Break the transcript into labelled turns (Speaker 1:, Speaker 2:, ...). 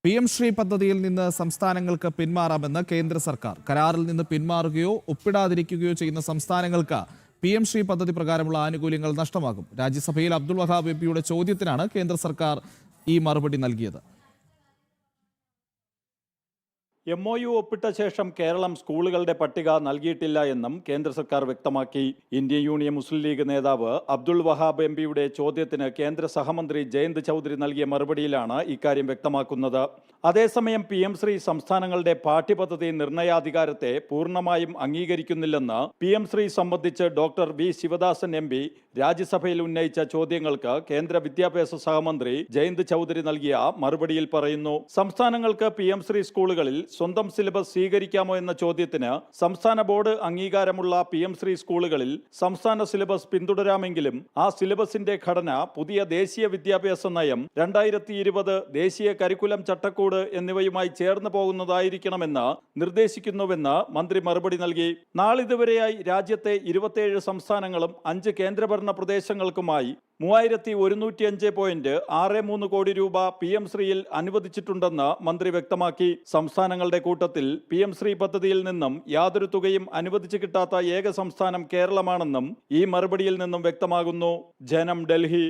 Speaker 1: PM Shri പദ്ധതിയിൽ നിന്ന് സംസ്ഥാനങ്ങൾക്ക് പിന്മാറാമെന്ന് കേന്ദ്ര സർക്കാർ. കരാറിൽ നിന്ന് പിന്മാറുകയോ ഒപ്പിടാതിരിക്കുകയോ ചെയ്യുന്ന സംസ്ഥാനങ്ങൾക്ക് PM ശ്രീ പദ്ധതി പ്രകാരമുള്ള ആനുകൂല്യങ്ങൾ നഷ്ടമാകും. രാജ്യസഭയിൽ അബ്ദുൾ വഹാബ് എംപിയുടെ ചോദ്യത്തിനാണ് കേന്ദ്ര സർക്കാർ ഈ മറുപടി നൽകിയത്.
Speaker 2: MOU ഒപ്പിട്ട ശേഷം കേരളം സ്കൂളുകളുടെ പട്ടിക നൽകിയിട്ടില്ല എന്നും കേന്ദ്ര സർക്കാർ വ്യക്തമാക്കി. ഇന്ത്യൻ യൂണിയൻ മുസ്ലിം ലീഗ് നേതാവ് അബ്ദുൾ വഹാബ് എംപിയുടെ ചോദ്യത്തിന് കേന്ദ്ര സഹമന്ത്രി ജയന്ത് ചൗധരി നൽകിയ മറുപടിയിലാണ് ഇക്കാര്യം വ്യക്തമാക്കുന്നത്. അതേസമയം PM ശ്രീ സംസ്ഥാനങ്ങളുടെ പാഠ്യപദ്ധതി നിർണയാധികാരത്തെ പൂർണ്ണമായും അംഗീകരിക്കുന്നില്ലെന്ന് PM ശ്രീ സംബന്ധിച്ച് ഡോക്ടർ വി ശിവദാസൻ MP രാജ്യസഭയിൽ ഉന്നയിച്ച ചോദ്യങ്ങൾക്ക് കേന്ദ്ര വിദ്യാഭ്യാസ സഹമന്ത്രി ജയന്ത് ചൗധരി നൽകിയ മറുപടിയിൽ പറയുന്നു. സംസ്ഥാനങ്ങൾക്ക് PM ശ്രീ സ്കൂളുകളിൽ സ്വന്തം സിലബസ് സ്വീകരിക്കാമോ എന്ന ചോദ്യത്തിന് സംസ്ഥാന ബോർഡ് അംഗീകാരമുള്ള PM ശ്രീ സ്കൂളുകളിൽ സംസ്ഥാന സിലബസ് പിന്തുടരാമെങ്കിലും ആ സിലബസിന്റെ ഘടന പുതിയ ദേശീയ വിദ്യാഭ്യാസ നയം, 2020 ദേശീയ കരിക്കുലം ചട്ടക്കൂട് എന്നിവയുമായി ചേർന്ന് പോകുന്നതായിരിക്കണമെന്ന് നിർദ്ദേശിക്കുന്നുവെന്ന് മന്ത്രി മറുപടി നൽകി. നാളിതുവരെയായി രാജ്യത്തെ 27 സംസ്ഥാനങ്ങളും 5 കേന്ദ്രഭരണ പ്രദേശങ്ങൾക്കുമായി 3105.63 കോടി രൂപ PM ശ്രീയിൽ അനുവദിച്ചിട്ടുണ്ടെന്ന് മന്ത്രി വ്യക്തമാക്കി. സംസ്ഥാനങ്ങളുടെ കൂട്ടത്തിൽ PM ശ്രീ പദ്ധതിയിൽ നിന്നും യാതൊരു തുകയും അനുവദിച്ചു കിട്ടാത്ത ഏക സംസ്ഥാനം കേരളമാണെന്നും ഈ മറുപടിയിൽ നിന്നും വ്യക്തമാകുന്നു. ജനം, ഡൽഹി.